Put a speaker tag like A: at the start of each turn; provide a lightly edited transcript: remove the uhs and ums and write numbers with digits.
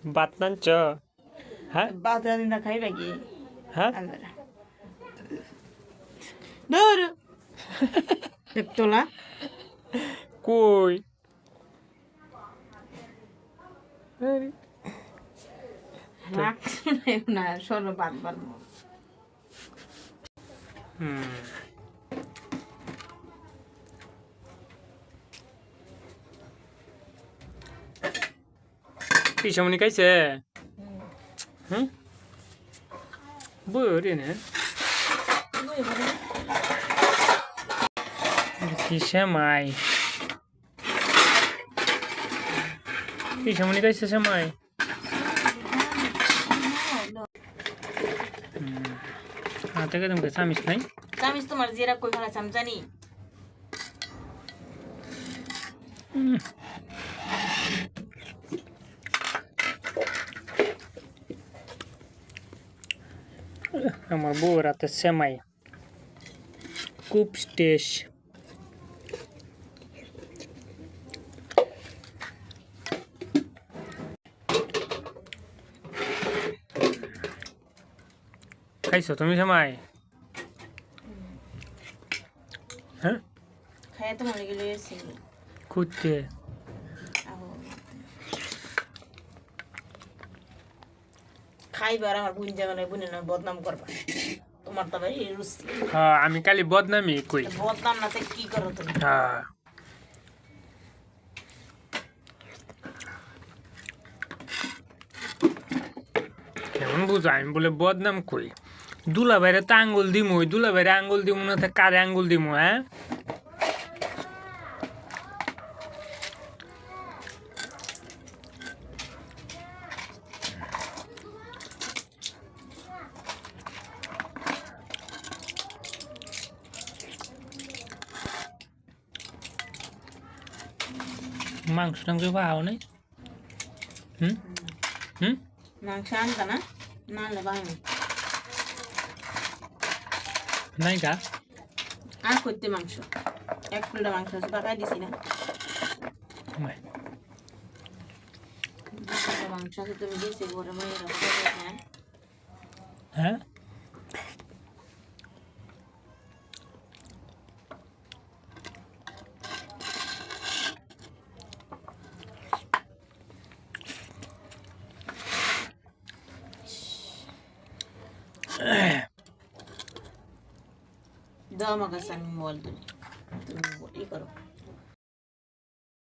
A: ভাত নানছ? হ্যাঁ
B: ভাত রাঁধি না খাইবা কি?
A: হ্যাঁ
B: আল্লাহ দূর তোলা
A: কই
B: রাখছো না সরো ভাত বাড়বো।
A: পিসামনি খাইছে? হুম বই নে সেমাই পিসামনি খাইছে সেমাই? হাতে কে তোমাকে চামিচ নাই?
B: চামিচ তোমার জিরা কই ভালো চাম জানি।
A: আমার বউর হাতে সেমাই খুব টেস্ট। খাইছো তুমি সেমাই? হ্যাঁ
B: খাই তো মনে গেলে এসে
A: খুঁজতে
B: খাইবার আমার বোন যাবে বোনের নামে বদনাম করবা। তোমার তো ভাই রুচি।
A: হ্যাঁ আমি খালি বদনামি কই।
B: বদনাম না কি করো তুমি?
A: হ্যাঁ কেমন বুঝো আমি বলে বদনাম কই? দুলা বাইরে তো আঙ্গুল দিমু, দুলা বাইরে আঙ্গুল দিমু না তো কারে আঙ্গুল দিমু? হ্যাঁ মাংস টাংস পাও নাই? হুম হুম
B: মাংস আনতা না না আনলে বাহিনী
A: নাই গা
B: আর করতে মাংস 1 প্লেট মাংস আছে পাকাই দিছি না। মাংস আছে তুমি দিয়েছি ঘরে মেয়েরা হ্যাঁ
A: হ্যাঁ
B: দাও আমার কাছে আমি মোবাইল তুমি তুমি ই করো।